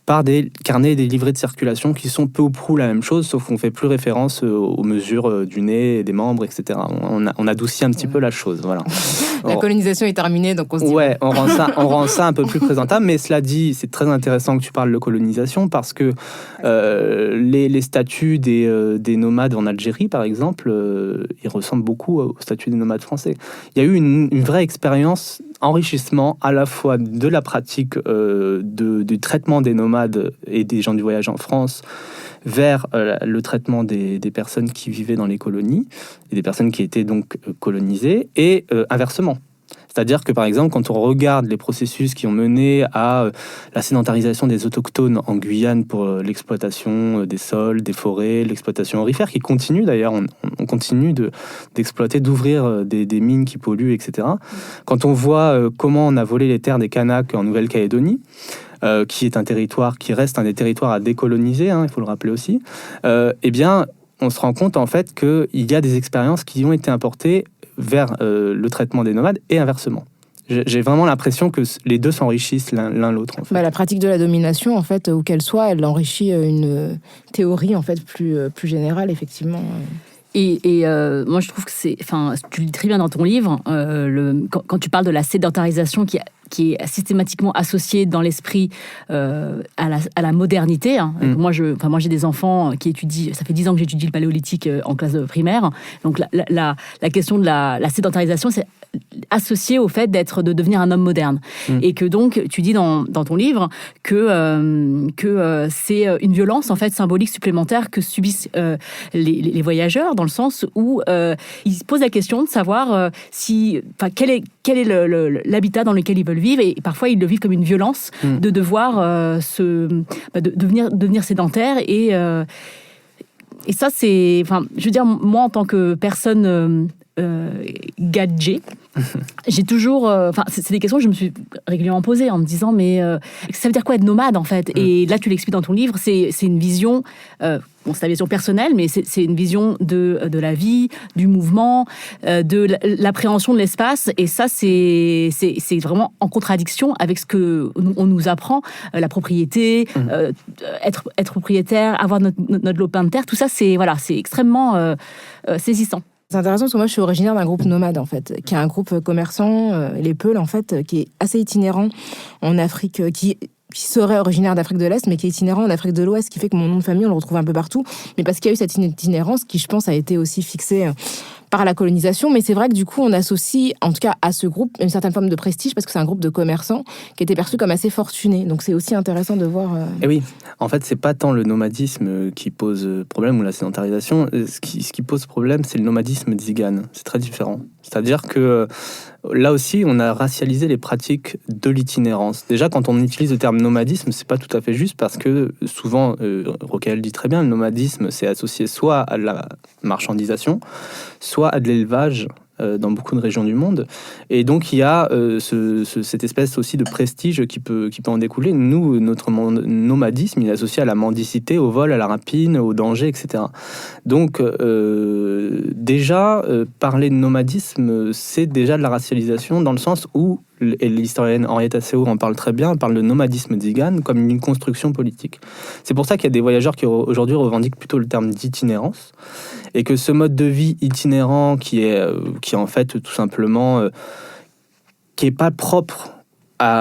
par des carnets et des livrets de circulation qui sont peu ou prou la même chose, sauf qu'on fait plus référence aux mesures du nez et des membres, etc. On adoucit un petit peu la chose, voilà. La colonisation est terminée, donc on se dit... Ouais, on rend ça un peu plus présentable, mais cela dit, c'est très intéressant que tu parles de colonisation, parce que les statuts des nomades en Algérie, par exemple, ils ressemblent beaucoup aux statuts des nomades français. Il y a eu une vraie expérience enrichissement à la fois de la pratique du traitement des nomades et des gens du voyage en France vers le traitement des personnes qui vivaient dans les colonies et des personnes qui étaient donc colonisées, et inversement. C'est-à-dire que, par exemple, quand on regarde les processus qui ont mené à la sédentarisation des autochtones en Guyane pour l'exploitation des sols, des forêts, l'exploitation aurifère, qui continue d'ailleurs, on continue d'exploiter, d'ouvrir des mines qui polluent, etc. Quand on voit comment on a volé les terres des Kanaks en Nouvelle-Calédonie, qui est un territoire qui reste un des territoires à décoloniser, il faut le rappeler aussi, eh bien, on se rend compte en fait qu'il y a des expériences qui ont été importées vers le traitement des nomades et inversement. J'ai vraiment l'impression que les deux s'enrichissent l'un l'autre. En fait. La pratique de la domination, en fait, où qu'elle soit, elle enrichit une théorie en fait plus générale, effectivement. Et moi, je trouve que tu le dis très bien dans ton livre, quand tu parles de la sédentarisation qui est systématiquement associée dans l'esprit à la modernité. Moi, j'ai des enfants qui étudient, ça fait 10 ans que j'étudie le paléolithique en classe primaire. Donc, la question de la sédentarisation, c'est associé au fait de devenir un homme moderne. Et que donc, tu dis dans ton livre que c'est une violence en fait symbolique supplémentaire que subissent les voyageurs, dans le sens où ils se posent la question de savoir quel est l'habitat dans lequel ils veulent vivre, et parfois ils le vivent comme une violence de devoir devenir sédentaire, et ça c'est, je veux dire, moi en tant que personne gadget, j'ai toujours... c'est des questions que je me suis régulièrement posées en me disant, mais ça veut dire quoi être nomade, en fait ? Et là, tu l'expliques dans ton livre, c'est une vision... c'est ta vision personnelle, mais c'est une vision de la vie, du mouvement, de l'appréhension de l'espace. Et ça, c'est vraiment en contradiction avec ce qu'on nous apprend. La propriété, être propriétaire, avoir notre lopin de terre, tout ça, c'est extrêmement saisissant. C'est intéressant parce que moi, je suis originaire d'un groupe nomade, en fait, qui est un groupe commerçant, les Peuls, en fait, qui est assez itinérant en Afrique, qui serait originaire d'Afrique de l'Est, mais qui est itinérant en Afrique de l'Ouest, qui fait que mon nom de famille, on le retrouve un peu partout. Mais parce qu'il y a eu cette itinérance qui, je pense, a été aussi fixée par la colonisation. Mais c'est vrai que du coup, on associe, en tout cas à ce groupe, une certaine forme de prestige, parce que c'est un groupe de commerçants qui était perçu comme assez fortuné. Donc c'est aussi intéressant de voir... Et oui, en fait, c'est pas tant le nomadisme qui pose problème ou la sédentarisation. Ce qui pose problème, c'est le nomadisme tzigane. C'est très différent. C'est-à-dire que là aussi, on a racialisé les pratiques de l'itinérance. Déjà, quand on utilise le terme nomadisme, c'est pas tout à fait juste, parce que souvent, Rocaille dit très bien, le nomadisme, c'est associé soit à la marchandisation, soit à de l'élevage dans beaucoup de régions du monde. Et donc, il y a cette espèce aussi de prestige qui peut en découler. Nous, notre nomadisme, il est associé à la mendicité, au vol, à la rapine, au danger, etc. Donc, déjà, parler de nomadisme, c'est déjà de la racialisation, dans le sens où, et l'historienne Henrietta Seo en parle très bien, elle parle de nomadisme tzigane comme une construction politique. C'est pour ça qu'il y a des voyageurs qui aujourd'hui revendiquent plutôt le terme d'itinérance, et que ce mode de vie itinérant qui est en fait tout simplement qui est pas propre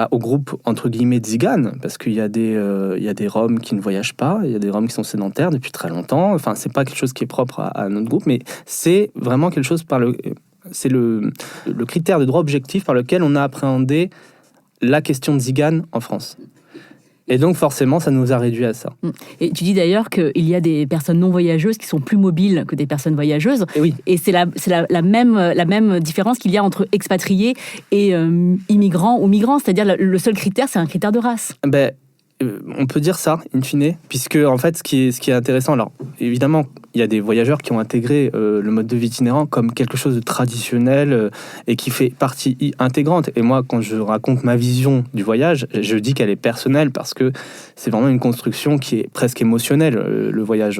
au groupe entre guillemets tzigane, parce qu'il y a des Roms qui ne voyagent pas, il y a des Roms qui sont sédentaires depuis très longtemps. Enfin, c'est pas quelque chose qui est propre à notre groupe, mais c'est vraiment quelque chose c'est le critère de droit objectif par lequel on a appréhendé la question tzigane en France. Et donc, forcément, ça nous a réduit à ça. Et tu dis d'ailleurs qu'il y a des personnes non voyageuses qui sont plus mobiles que des personnes voyageuses. Et oui. Et c'est la même différence qu'il y a entre expatriés et immigrants ou migrants. C'est-à-dire, le seul critère, c'est un critère de race. On peut dire ça, in fine, puisque en fait, ce qui est intéressant, alors évidemment, il y a des voyageurs qui ont intégré le mode de vie itinérant comme quelque chose de traditionnel et qui fait partie intégrante. Et moi, quand je raconte ma vision du voyage, je dis qu'elle est personnelle, parce que c'est vraiment une construction qui est presque émotionnelle, le voyage.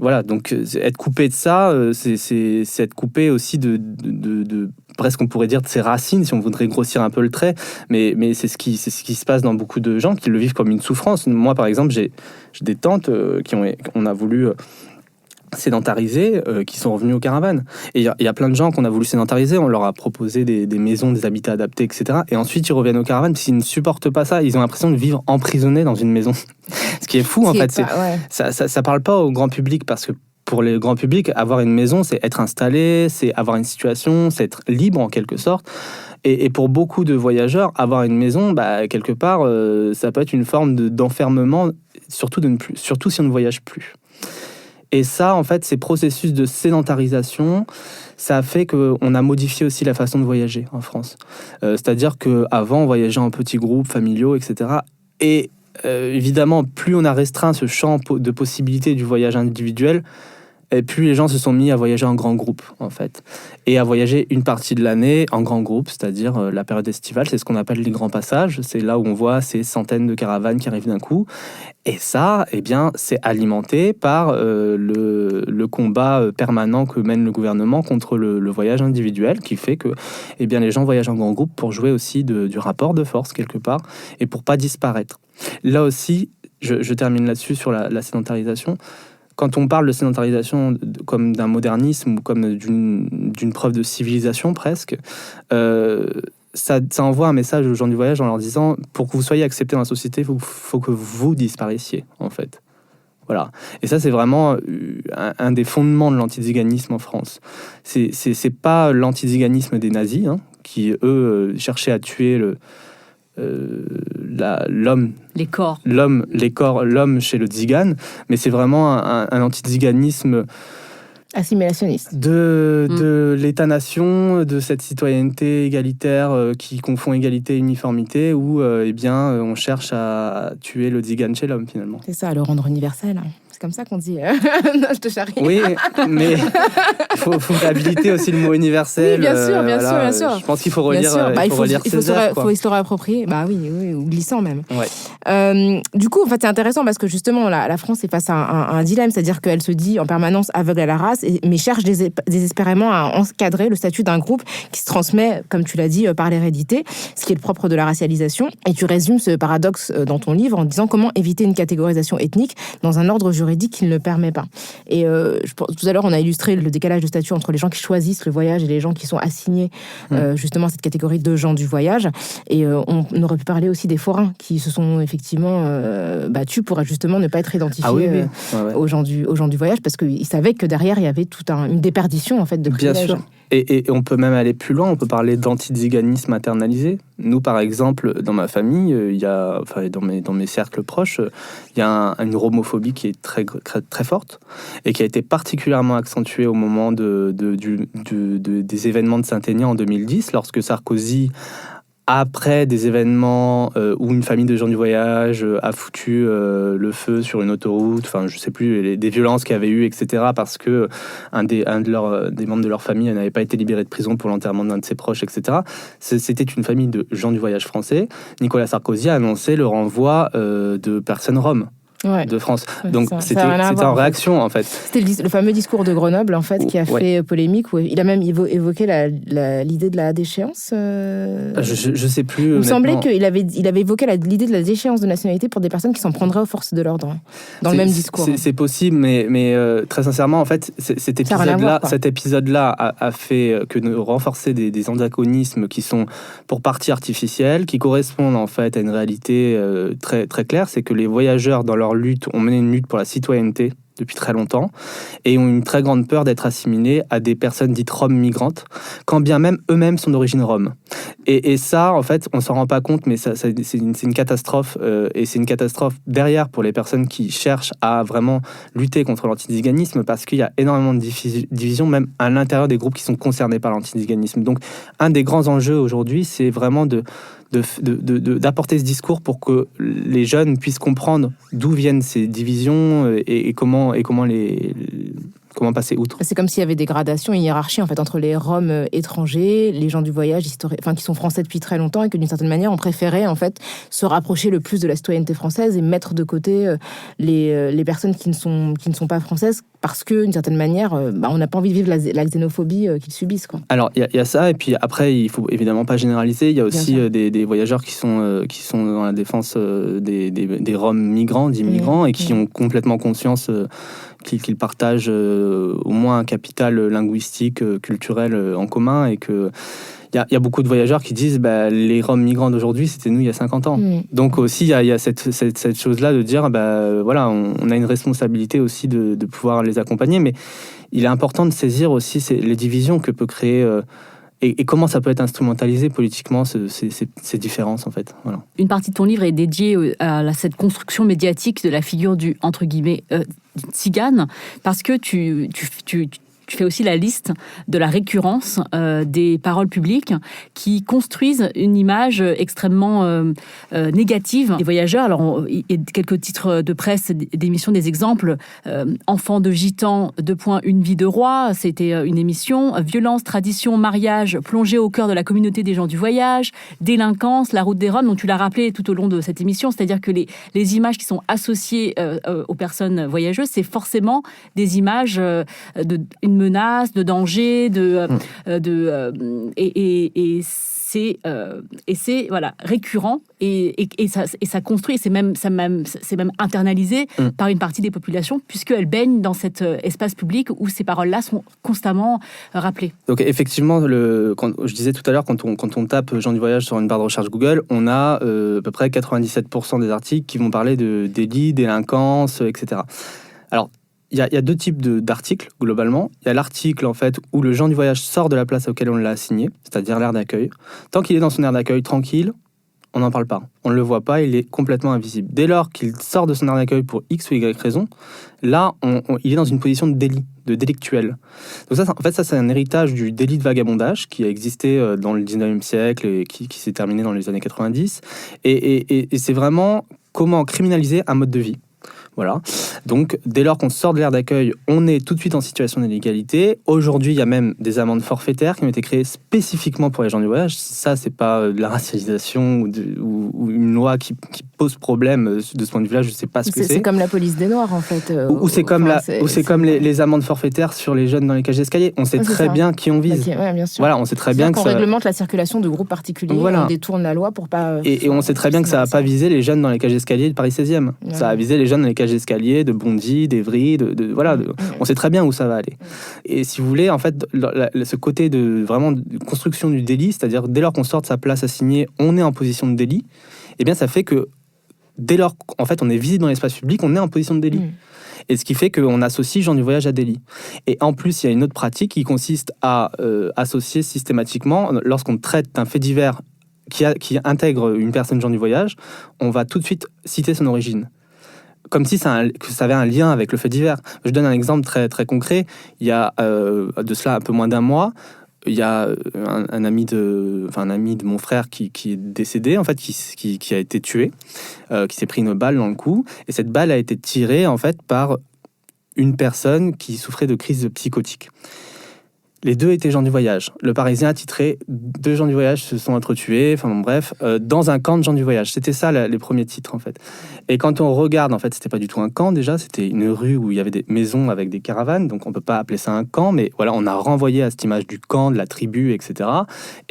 Voilà, donc être coupé de ça, c'est être coupé aussi de presque on pourrait dire de ses racines, si on voudrait grossir un peu le trait, mais c'est ce qui se passe dans beaucoup de gens qui le vivent comme une souffrance. Moi, par exemple, j'ai des tantes qu'on a voulu sédentariser, qui sont revenus aux caravanes. Et il y a plein de gens qu'on a voulu sédentariser, on leur a proposé des maisons, des habitats adaptés, etc. Et ensuite, ils reviennent aux caravanes parce qu'ils ne supportent pas ça. Ils ont l'impression de vivre emprisonnés dans une maison. Ce qui est fou, en fait. Ça parle pas au grand public parce que pour le grand public, avoir une maison, c'est être installé, c'est avoir une situation, c'est être libre en quelque sorte. Et pour beaucoup de voyageurs, avoir une maison, quelque part, ça peut être une forme d'enfermement, surtout si on ne voyage plus. Et ça, en fait, ces processus de sédentarisation, ça a fait qu'on a modifié aussi la façon de voyager en France. C'est-à-dire qu'avant, on voyageait en petits groupes familiaux, etc. Et évidemment, plus on a restreint ce champ de possibilités du voyage individuel, et plus les gens se sont mis à voyager en grand groupe, en fait. Et à voyager une partie de l'année en grand groupe, c'est-à-dire la période estivale, c'est ce qu'on appelle les grands passages. C'est là où on voit ces centaines de caravanes qui arrivent d'un coup. Et ça, eh bien, c'est alimenté par le combat permanent que mène le gouvernement contre le voyage individuel, qui fait que eh bien, les gens voyagent en grand groupe pour jouer aussi du rapport de force, quelque part, et pour pas disparaître. Là aussi, je termine là-dessus sur la sédentarisation. Quand on parle de sédentarisation comme d'un modernisme ou comme d'une preuve de civilisation presque, ça envoie un message aux gens du voyage en leur disant « pour que vous soyez acceptés dans la société, il faut que vous disparaissiez », en fait. Voilà. Et ça, c'est vraiment un des fondements de l'antiziganisme en France. C'est pas l'antiziganisme des nazis, qui, eux, cherchaient à tuer l'homme, l'homme chez le tzigan, mais c'est vraiment un anti-tziganisme assimilationniste de l'État-nation, de cette citoyenneté égalitaire qui confond égalité et uniformité, où on cherche à tuer le tzigan chez l'homme finalement. C'est ça, à le rendre universel. C'est comme ça qu'on dit. Non, je te charrie. Oui, mais il faut réhabiliter aussi le mot universel. Oui, bien sûr. Je pense qu'il faut relire, faut histoire appropriée. Bah oui, ou glissant même. Ouais. Du coup, en fait, c'est intéressant parce que justement, la France est face à un dilemme, c'est-à-dire qu'elle se dit en permanence aveugle à la race, mais cherche désespérément à encadrer le statut d'un groupe qui se transmet, comme tu l'as dit, par l'hérédité, ce qui est le propre de la racialisation. Et tu résumes ce paradoxe dans ton livre en disant comment éviter une catégorisation ethnique dans un ordre juridique qui ne le permet pas. Et tout à l'heure, on a illustré le décalage de statut entre les gens qui choisissent le voyage et les gens qui sont assignés justement à cette catégorie de gens du voyage. Et on aurait pu parler aussi des forains qui se sont effectivement battus pour justement ne pas être identifiés aux gens du voyage, parce qu'ils savaient que derrière, il y avait toute une déperdition en fait, de privilèges. Bien sûr. Et on peut même aller plus loin, on peut parler d'antiziganisme internalisé. Nous, par exemple, dans ma famille, dans mes cercles proches, il y a une homophobie qui est très, très forte et qui a été particulièrement accentuée au moment des événements de Saint-Aignan en 2010, lorsque Sarkozy, après des événements où une famille de gens du voyage a foutu le feu sur une autoroute, enfin je sais plus, des violences qu'il y avait eu, etc., parce que des membres de leur famille n'avait pas été libéré de prison pour l'enterrement d'un de ses proches, etc. C'était une famille de gens du voyage français. Nicolas Sarkozy a annoncé le renvoi de personnes roms. De France. Donc c'était en réaction en fait. C'était le fameux discours de Grenoble en fait qui a fait polémique, où il a même évoqué l'idée de la déchéance. Je sais plus. Il me semblait qu'il avait évoqué l'idée de la déchéance de nationalité pour des personnes qui s'en prendraient aux forces de l'ordre dans le même discours. C'est possible, mais très sincèrement en fait cet épisode-là a fait que renforcer des antagonismes qui sont pour partie artificiels, qui correspondent en fait à une réalité très très claire, c'est que les voyageurs dans leur lutte ont mené une lutte pour la citoyenneté depuis très longtemps et ont une très grande peur d'être assimilés à des personnes dites roms migrantes, quand bien même eux-mêmes sont d'origine rome. Et ça, en fait, on s'en rend pas compte, mais c'est une catastrophe et c'est une catastrophe derrière pour les personnes qui cherchent à vraiment lutter contre l'antiziganisme, parce qu'il y a énormément de divisions, même à l'intérieur des groupes qui sont concernés par l'antiziganisme. Donc, un des grands enjeux aujourd'hui, c'est vraiment d'apporter ce discours pour que les jeunes puissent comprendre d'où viennent ces divisions et comment comment passer outre. C'est comme s'il y avait des gradations, une hiérarchie en fait entre les Roms étrangers, les gens du voyage qui sont français depuis très longtemps et que d'une certaine manière on préférait en fait se rapprocher le plus de la citoyenneté française et mettre de côté les personnes qui ne sont pas françaises parce que d'une certaine manière on n'a pas envie de vivre la xénophobie qu'ils subissent, quoi. Alors il y a ça, et puis après il faut évidemment pas généraliser. Il y a aussi des voyageurs qui sont dans la défense des Roms migrants, d'immigrants, et qui ont complètement conscience qu'ils partagent au moins un capital linguistique, culturel en commun, et que il y a beaucoup de voyageurs qui disent les Roms migrants d'aujourd'hui, c'était nous il y a 50 ans. Donc aussi, il y a cette chose-là de dire, voilà, on a une responsabilité aussi de pouvoir les accompagner, mais il est important de saisir aussi les divisions que peut créer et comment ça peut être instrumentalisé politiquement, ces différences, en fait. Voilà. Une partie de ton livre est dédiée à cette construction médiatique de la figure du, entre guillemets, tzigane, parce que tu fais aussi la liste de la récurrence des paroles publiques qui construisent une image extrêmement négative des voyageurs. Alors, il y a quelques titres de presse, d'émissions, des exemples. Enfants de gitans, une vie de roi, c'était une émission. Violence, tradition, mariage, plongée au cœur de la communauté des gens du voyage. Délinquance, la route des Roms, dont tu l'as rappelé tout au long de cette émission. C'est-à-dire que les images qui sont associées aux personnes voyageuses, c'est forcément des images d'une menace, de danger, et c'est voilà, récurrent et ça construit, c'est même internalisé par une partie des populations puisqu'elles baignent dans cet espace public où ces paroles-là sont constamment rappelées. Donc effectivement, je disais tout à l'heure, quand on tape gens du voyage sur une barre de recherche Google, on a à peu près 97% des articles qui vont parler de délits, délinquance, etc. Alors, il y a deux types d'articles, globalement. Il y a l'article, en fait, où le gens du voyage sort de la place auquel on l'a assigné, c'est-à-dire l'aire d'accueil. Tant qu'il est dans son aire d'accueil tranquille, on n'en parle pas. On ne le voit pas, il est complètement invisible. Dès lors qu'il sort de son aire d'accueil pour X ou Y raison, là, il est dans une position de délit, de délictuel. Donc ça, en fait, c'est un héritage du délit de vagabondage qui a existé dans le 19e siècle et qui s'est terminé dans les années 90. Et c'est vraiment comment criminaliser un mode de vie. Voilà. Donc, dès lors qu'on sort de l'aire d'accueil, on est tout de suite en situation d'illégalité. Aujourd'hui, il y a même des amendes forfaitaires qui ont été créées spécifiquement pour les gens du voyage. Ça, c'est pas de la racialisation ou une loi qui pose problème de ce point de vue-là. Je sais pas ce que c'est. C'est comme la police des Noirs, en fait. Ou c'est comme les amendes forfaitaires sur les jeunes dans les cages d'escalier. On sait très bien qui on vise. Ouais, bien sûr. Voilà, on sait très bien qu'on réglemente la circulation de groupes particuliers. Voilà. On détourne la loi pour pas. Et on sait très bien que ça n'a pas visé les jeunes dans les cages d'escalier de Paris 16e. Ouais. Ça a visé les jeunes dans les cages d'escalier de Bondy, d'Evry, on sait très bien où ça va aller. Et si vous voulez, en fait, ce côté de vraiment de construction du délit, c'est-à-dire dès lors qu'on sort de sa place assignée, on est en position de délit, eh bien ça fait que dès lors qu'en fait on est visible dans l'espace public, on est en position de délit. Et ce qui fait qu'on associe gens du voyage à délit. Et en plus, il y a une autre pratique qui consiste à associer systématiquement, lorsqu'on traite d'un fait divers qui intègre une personne gens du voyage, on va tout de suite citer son origine. Comme si ça avait un lien avec le fait divers. Je donne un exemple très, très concret. Il y a de cela un peu moins d'un mois, il y a un ami de mon frère qui est décédé, en fait, qui a été tué, qui s'est pris une balle dans le cou. Et cette balle a été tirée, en fait, par une personne qui souffrait de crise psychotique. Les deux étaient gens du voyage. Le Parisien a titré « Deux gens du voyage se sont entretués », enfin bon, bref, dans un camp de gens du voyage. C'était ça les premiers titres, en fait. Et quand on regarde, en fait, c'était pas du tout un camp déjà, c'était une rue où il y avait des maisons avec des caravanes, donc on peut pas appeler ça un camp, mais voilà, on a renvoyé à cette image du camp, de la tribu, etc.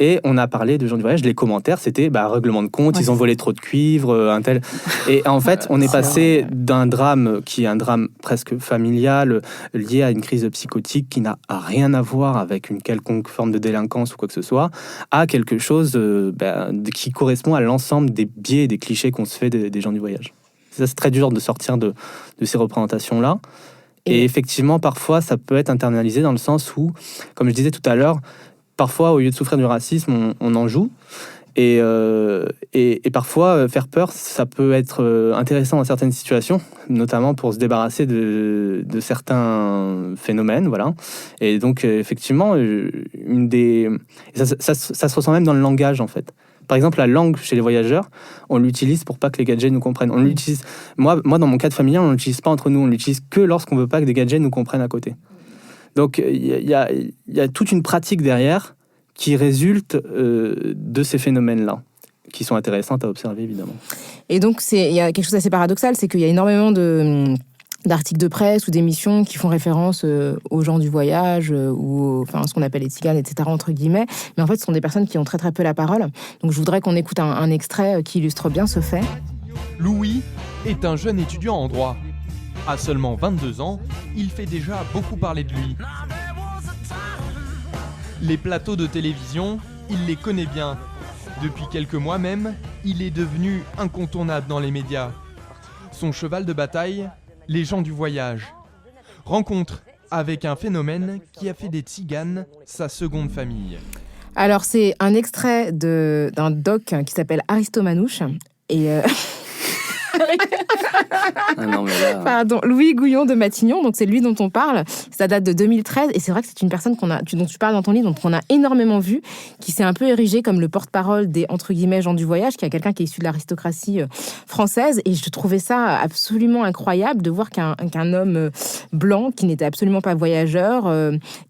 Et on a parlé de gens du voyage. Les commentaires, c'était règlement de compte, ils ont volé trop de cuivre, un tel. Et en fait, on est passé d'un drame qui est un drame presque familial, lié à une crise psychotique qui n'a rien à voir avec une quelconque forme de délinquance ou quoi que ce soit, à quelque chose qui correspond à l'ensemble des biais et des clichés qu'on se fait des gens du voyage. Ça, c'est très dur de sortir de ces représentations-là. Et effectivement, parfois, ça peut être internalisé dans le sens où, comme je disais tout à l'heure, parfois, au lieu de souffrir du racisme, on en joue. Et parfois, faire peur, ça peut être intéressant dans certaines situations, notamment pour se débarrasser de certains phénomènes, voilà. Et donc, effectivement, ça se ressent même dans le langage, en fait. Par exemple, la langue chez les voyageurs, on l'utilise pour pas que les gadgets nous comprennent. On l'utilise. Moi, dans mon cadre familial, on l'utilise pas entre nous. On l'utilise que lorsqu'on veut pas que des gadgets nous comprennent à côté. Donc il y a toute une pratique derrière qui résulte de ces phénomènes-là, qui sont intéressantes à observer, évidemment. Et donc, il y a quelque chose d'assez paradoxal, c'est qu'il y a énormément d'articles de presse ou d'émissions qui font référence aux gens du voyage ou enfin ce qu'on appelle les tziganes, etc., entre guillemets. Mais en fait, ce sont des personnes qui ont très très peu la parole. Donc je voudrais qu'on écoute un extrait qui illustre bien ce fait. Louis est un jeune étudiant en droit. À seulement 22 ans, il fait déjà beaucoup parler de lui. Les plateaux de télévision, il les connaît bien. Depuis quelques mois même, il est devenu incontournable dans les médias. Son cheval de bataille, les gens du voyage. Rencontre avec un phénomène qui a fait des tziganes sa seconde famille. Alors, c'est un extrait d'un doc qui s'appelle Aristomanouche. Et Ah non, mais là... Pardon, Louis Gouillon de Matignon, donc c'est lui dont on parle. Ça date de 2013 et c'est vrai que c'est une personne dont tu parles dans ton livre, dont on a énormément vu, qui s'est un peu érigé comme le porte-parole des entre guillemets gens du voyage, qui est quelqu'un qui est issu de l'aristocratie française. Et je trouvais ça absolument incroyable de voir qu'un homme blanc qui n'était absolument pas voyageur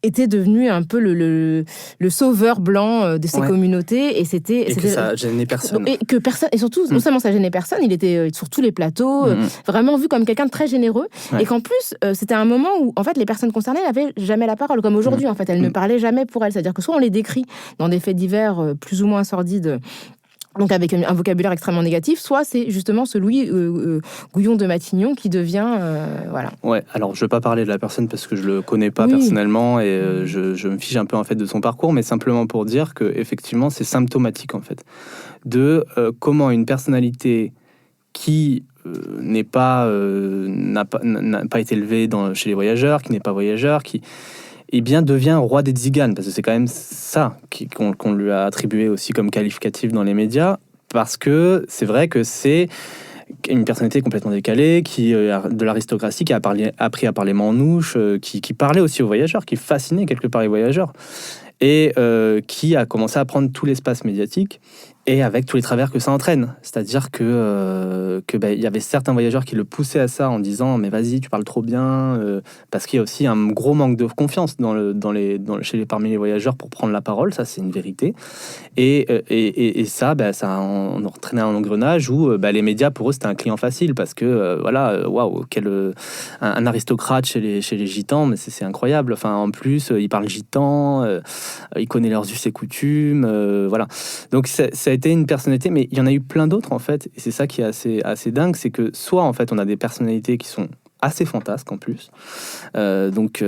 était devenu un peu le sauveur blanc de ces communautés. Et que ça gênait personne. Et surtout, non seulement ça gênait personne, il était sur tous les plateaux, vraiment vu comme quelqu'un de très généreux, et qu'en plus, c'était un moment où, en fait, les personnes concernées n'avaient jamais la parole, comme aujourd'hui, en fait, elles ne parlaient jamais pour elles. C'est-à-dire que soit on les décrit dans des faits divers plus ou moins sordides, donc avec un vocabulaire extrêmement négatif, soit c'est justement ce Louis Gouillon de Matignon qui devient... voilà. Ouais, alors je ne veux pas parler de la personne parce que je ne le connais pas personnellement et je me fiche un peu en fait de son parcours, mais simplement pour dire qu'effectivement c'est symptomatique en fait de comment une personnalité qui n'a pas été élevée chez les voyageurs, qui n'est pas voyageur, qui devient roi des tziganes, parce que c'est quand même ça qu'on lui a attribué aussi comme qualificatif dans les médias, parce que c'est vrai que c'est une personnalité complètement décalée, qui de l'aristocratie, qui a appris à parler manouche, qui parlait aussi aux voyageurs, qui fascinait quelque part les voyageurs, et qui a commencé à prendre tout l'espace médiatique, et avec tous les travers que ça entraîne. C'est-à-dire que y avait certains voyageurs qui le poussaient à ça en disant « mais vas-y, tu parles trop bien », parce qu'il y a aussi un gros manque de confiance parmi les voyageurs pour prendre la parole, ça c'est une vérité. Et ça, ça en entraînait un engrenage où les médias, pour eux, c'était un client facile, parce que, waouh, un aristocrate chez les gitans, mais c'est incroyable. Enfin, en plus, il parle gitan, il connaît leurs us et coutumes, voilà. Donc ça a été une personnalité, mais il y en a eu plein d'autres en fait, et c'est ça qui est assez dingue, c'est que soit en fait on a des personnalités qui sont assez fantasques en plus, donc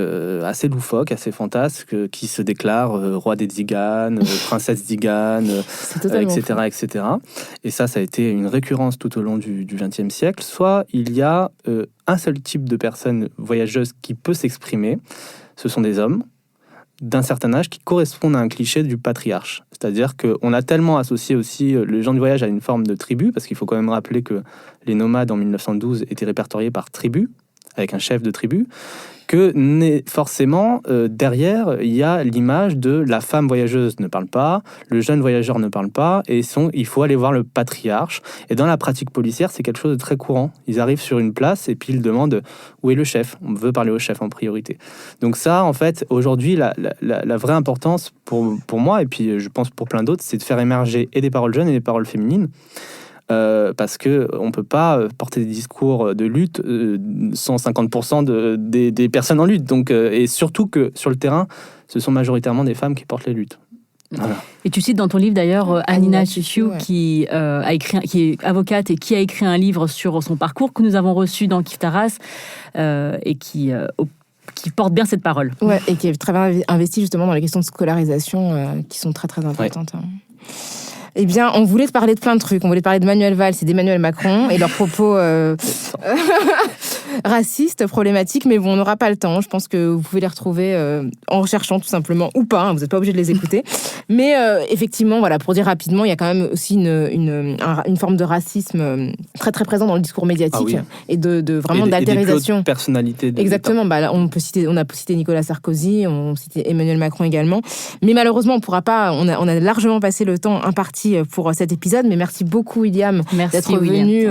assez loufoques, assez fantasques, qui se déclarent roi des tziganes, princesse tzigane, etc. Et ça a été une récurrence tout au long du XXe siècle. Soit il y a un seul type de personne voyageuse qui peut s'exprimer, ce sont des hommes d'un certain âge qui correspondent à un cliché du patriarche. C'est-à-dire qu'on a tellement associé aussi les gens du voyage à une forme de tribu, parce qu'il faut quand même rappeler que les nomades en 1912 étaient répertoriés par tribu, avec un chef de tribu, que forcément, derrière, il y a l'image de la femme voyageuse ne parle pas, le jeune voyageur ne parle pas, et il faut aller voir le patriarche. Et dans la pratique policière, c'est quelque chose de très courant. Ils arrivent sur une place et puis ils demandent où est le chef. On veut parler au chef en priorité. Donc ça, en fait, aujourd'hui, la vraie importance pour moi, et puis je pense pour plein d'autres, c'est de faire émerger et des paroles jeunes et des paroles féminines. Parce qu'on ne peut pas porter des discours de lutte sans 50% des personnes en lutte. Donc, et surtout que sur le terrain, ce sont majoritairement des femmes qui portent les luttes. Voilà. Et tu cites dans ton livre d'ailleurs Anina Ciuciu, qui est avocate et qui a écrit un livre sur son parcours que nous avons reçu dans Kif Taras et qui porte bien cette parole. Ouais, et qui est très bien investi justement dans les questions de scolarisation qui sont très très importantes. Ouais. Eh bien, on voulait te parler de plein de trucs. On voulait te parler de Manuel Valls et d'Emmanuel Macron et leurs propos racistes, problématiques, mais bon, on n'aura pas le temps. Je pense que vous pouvez les retrouver en recherchant tout simplement, ou pas, hein, vous n'êtes pas obligé de les écouter. Mais effectivement, voilà, pour dire rapidement, il y a quand même aussi une forme de racisme très très présent dans le discours médiatique et de vraiment d'altérisation. Et des personnalités. Exactement. Bah, là, on a cité Nicolas Sarkozy, on citait Emmanuel Macron également. Mais malheureusement, on pourra pas. On a largement passé le temps imparti pour cet épisode, mais merci beaucoup William d'être venu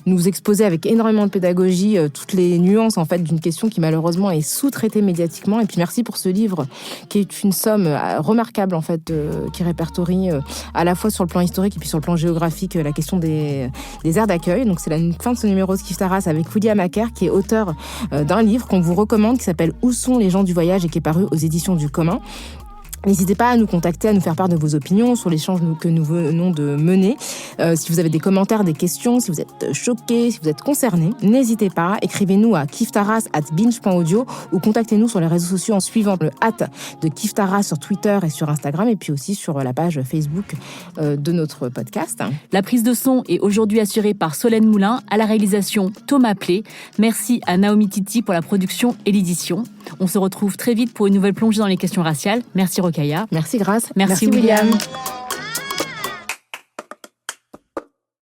nous exposer avec énormément de pédagogie toutes toutes les nuances en fait d'une question qui malheureusement est sous-traitée médiatiquement. Et puis merci pour ce livre qui est une somme remarquable en fait, qui répertorie à la fois sur le plan historique et puis sur le plan géographique la question des aires d'accueil. Donc c'est la fin de ce numéro de Kif Taras avec William Acker, qui est auteur d'un livre qu'on vous recommande qui s'appelle Où sont les gens du voyage et qui est paru aux éditions du Commun. N'hésitez pas à nous contacter, à nous faire part de vos opinions sur l'échange que nous venons de mener. Si vous avez des commentaires, des questions, si vous êtes choqués, si vous êtes concernés, n'hésitez pas. Écrivez-nous à kiftaras@binge.audio ou contactez-nous sur les réseaux sociaux en suivant le @ de Kif Taras sur Twitter et sur Instagram, et puis aussi sur la page Facebook de notre podcast. La prise de son est aujourd'hui assurée par Solène Moulin, à la réalisation Thomas Plé. Merci à Naomi Titi pour la production et l'édition. On se retrouve très vite pour une nouvelle plongée dans les questions raciales. Merci Rokhaya. Merci Grace. Merci William.